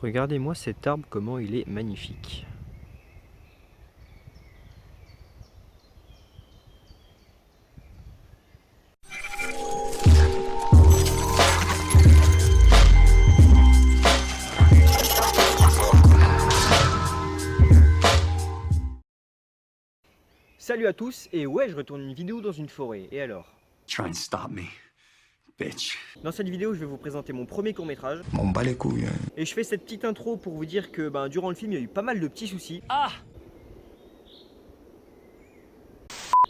Regardez-moi cet arbre, comment il est magnifique. Salut à tous, et ouais, je retourne une vidéo dans une forêt, et alors? Try and stop me, bitch. Dans cette vidéo, je vais vous présenter mon premier court-métrage. M'en bats les couilles. Et je fais cette petite intro pour vous dire que durant le film, il y a eu pas mal de petits soucis.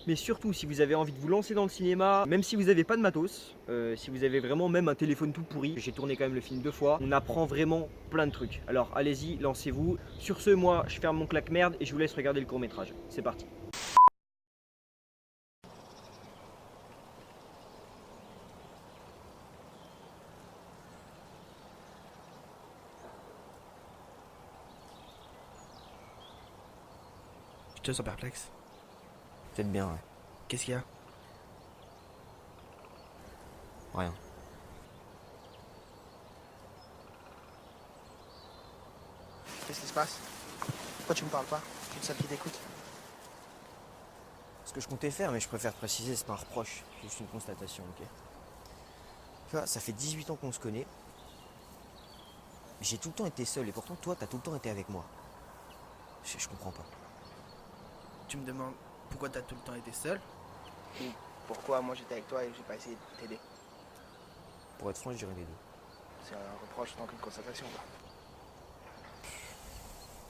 Mais surtout, si vous avez envie de vous lancer dans le cinéma, même si vous n'avez pas de matos, si vous avez vraiment même un téléphone tout pourri, j'ai tourné quand même le film 2 fois, on apprend vraiment plein de trucs. Alors allez-y, lancez-vous. Sur ce, moi, je ferme mon claque-merde et je vous laisse regarder le court-métrage. C'est parti. Tu te sens perplexe? Peut-être bien, ouais. Qu'est-ce qu'il y a? Rien. Qu'est-ce qui se passe? Pourquoi tu me parles pas? Je suis le seul qui t'écoute. Ce que je comptais faire, mais je préfère préciser, c'est pas un reproche, c'est juste une constatation, ok? Tu vois, ça fait 18 ans qu'on se connaît. J'ai tout le temps été seul, et pourtant toi, t'as tout le temps été avec moi. Je comprends pas. Tu me demandes pourquoi t'as tout le temps été seul? Ou pourquoi moi j'étais avec toi et j'ai pas essayé de t'aider? Pour être franc, je dirais les deux. C'est un reproche tant qu'une constatation, quoi.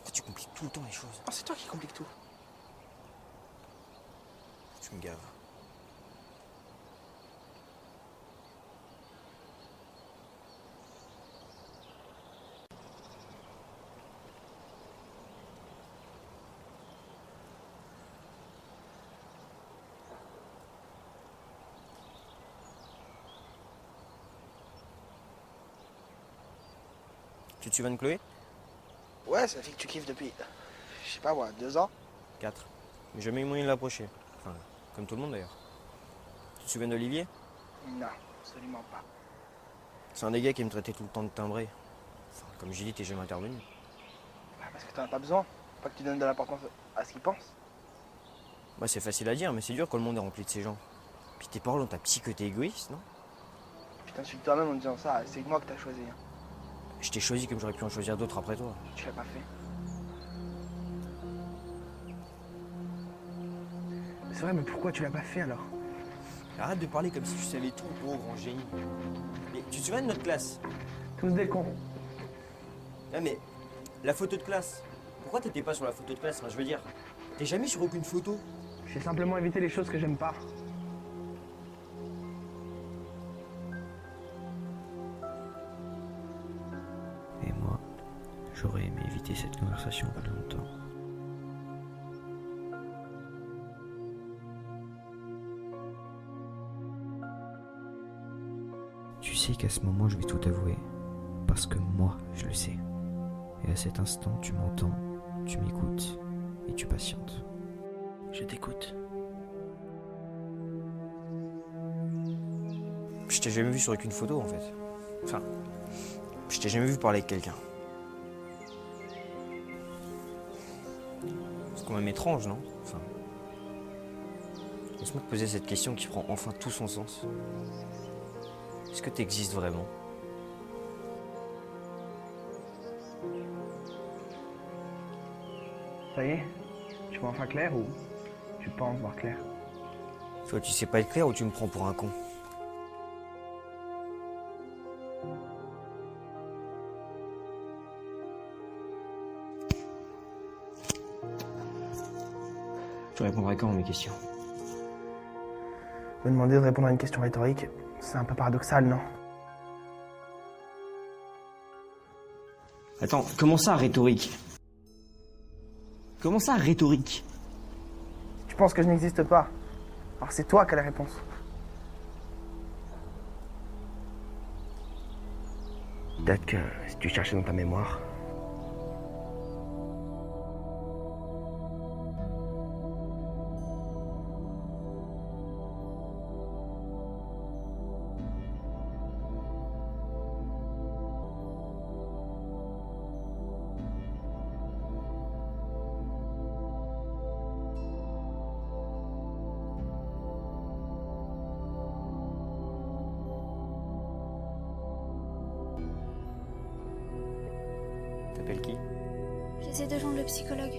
Pourquoi tu compliques tout le temps les choses? Oh, c'est toi qui compliques tout. Tu me gaves. Tu te souviens de Chloé? Ouais, c'est la fille que tu kiffes depuis, je sais pas moi, 2 ans. 4. Mais jamais eu moyen de l'approcher. Enfin, comme tout le monde d'ailleurs. Tu te souviens d'Olivier? Non, absolument pas. C'est un des gars qui me traitait tout le temps de timbré. Enfin, comme j'ai dit, t'es jamais intervenu. Bah, parce que t'en as pas besoin. Pas que tu donnes de l'importance à ce qu'ils pensent. Moi, c'est facile à dire, mais c'est dur quand le monde est rempli de ces gens. Puis tes paroles ont ta psy que t'es égoïste, non? Tu t'insultes toi-même en disant ça, c'est moi que t'as choisi. Hein. Je t'ai choisi comme j'aurais pu en choisir d'autres après toi. Tu l'as pas fait. C'est vrai, mais pourquoi tu l'as pas fait alors? Arrête de parler comme si tu savais tout, gros grand génie. Mais tu te souviens de notre classe? Tous des cons. Ah mais, la photo de classe. Pourquoi t'étais pas sur la photo de classe? Enfin, je veux dire, t'es jamais sur aucune photo. J'ai simplement évité les choses que j'aime pas. Et moi, j'aurais aimé éviter cette conversation plus longtemps. Tu sais qu'à ce moment, je vais tout avouer. Parce que moi, je le sais. Et à cet instant, tu m'entends, tu m'écoutes et tu patientes. Je t'écoute. Je t'ai jamais vu sur aucune photo en fait. Enfin, je t'ai jamais vu parler avec quelqu'un. C'est quand même étrange, non? Enfin, laisse-moi te poser cette question qui prend enfin tout son sens. Est-ce que tu existes vraiment? Ça y est? Tu vois enfin clair ou tu penses voir clair? Soit tu sais pas être clair ou tu me prends pour un con. Tu répondras quand à mes questions? Me demander de répondre à une question rhétorique, c'est un peu paradoxal, non? Attends, comment ça rhétorique? Comment ça rhétorique? Tu penses que je n'existe pas. Alors c'est toi qui as la réponse. Peut-être que si tu cherchais dans ta mémoire, T'appelles qui? J'essaie de joindre le psychologue.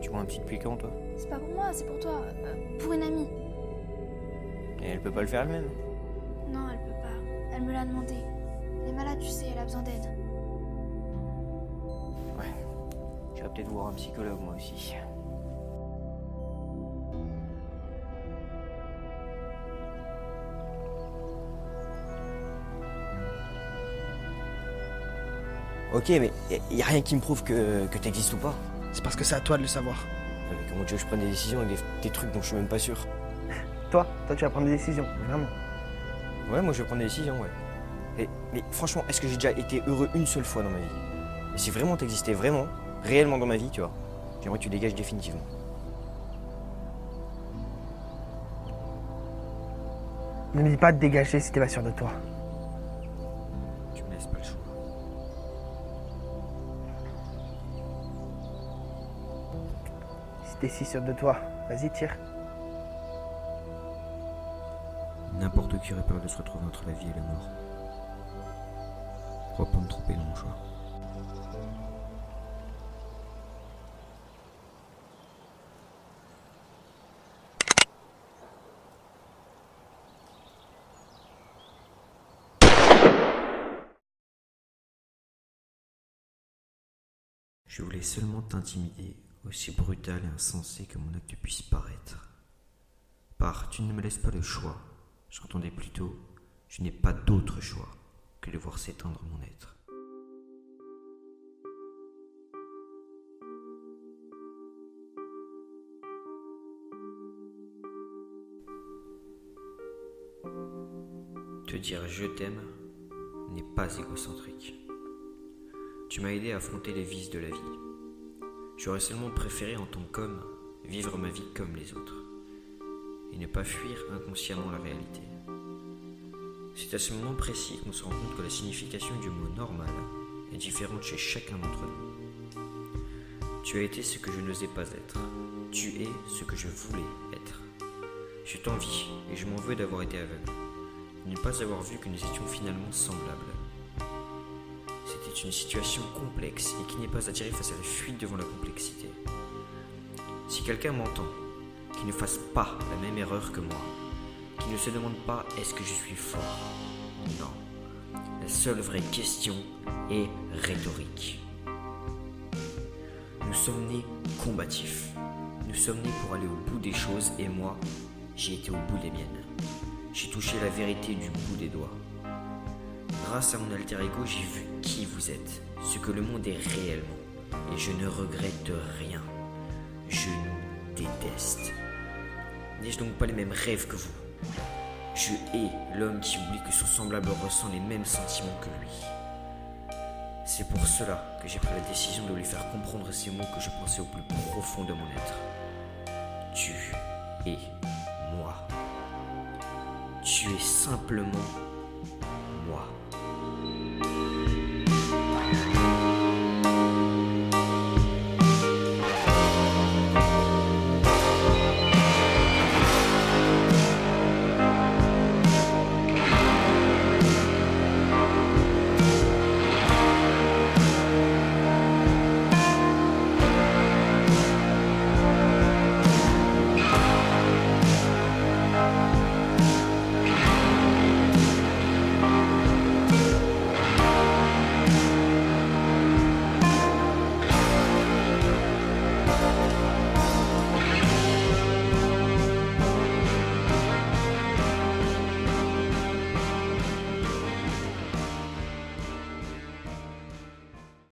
Tu vois un petit depuis quand, toi? C'est pas pour moi, c'est pour toi. Pour une amie. Et elle peut pas le faire elle-même. Non, elle peut pas. Elle me l'a demandé. Elle est malade, tu sais, elle a besoin d'aide. Ouais. J'irai peut-être voir un psychologue, moi aussi. Ok, mais y a rien qui me prouve que t'existes ou pas. C'est parce que c'est à toi de le savoir. Ouais, mais comment tu veux que je prenne des décisions avec des trucs dont je suis même pas sûr? Toi, tu vas prendre des décisions, vraiment. Ouais, moi je vais prendre des décisions, ouais. Mais franchement, est-ce que j'ai déjà été heureux une seule fois dans ma vie? Et si vraiment t'existais vraiment, réellement dans ma vie, tu vois, j'aimerais que tu dégages définitivement. Ne me dis pas de dégager si t'es pas sûr de toi. Tu me laisses pas le choix. Si t'es si sûr de toi, vas-y, tire. N'importe qui aurait peur de se retrouver entre la vie et la mort. Crois pas me tromper dans mon choix. Je voulais seulement t'intimider, aussi brutal et insensé que mon acte puisse paraître. Tu ne me laisses pas le choix. J'entendais plutôt, je n'ai pas d'autre choix que de voir s'éteindre mon être. Te dire je t'aime n'est pas égocentrique. Tu m'as aidé à affronter les vices de la vie. J'aurais seulement préféré en tant qu'homme vivre ma vie comme les autres et ne pas fuir inconsciemment la réalité. C'est à ce moment précis qu'on se rend compte que la signification du mot normal est différente chez chacun d'entre nous. Tu as été ce que je n'osais pas être. Tu es ce que je voulais être. Je t'envie et je m'en veux d'avoir été aveugle, de ne pas avoir vu que nous étions finalement semblables. C'était une situation complexe et qui n'est pas attirée face à la fuite devant la complexité. Si quelqu'un m'entend, qu'il ne fasse pas la même erreur que moi, qu'il ne se demande pas est-ce que je suis fort. Non. La seule vraie question est rhétorique. Nous sommes nés combatifs. Nous sommes nés pour aller au bout des choses et moi, j'ai été au bout des miennes. J'ai touché la vérité du bout des doigts. Grâce à mon alter ego, j'ai vu qui vous êtes, ce que le monde est réellement. Et je ne regrette rien. Je nous déteste. N'ai-je donc pas les mêmes rêves que vous? Je hais l'homme qui oublie que son semblable ressent les mêmes sentiments que lui. C'est pour cela que j'ai pris la décision de lui faire comprendre ces mots que je pensais au plus profond de mon être. Tu es moi. Tu es simplement moi.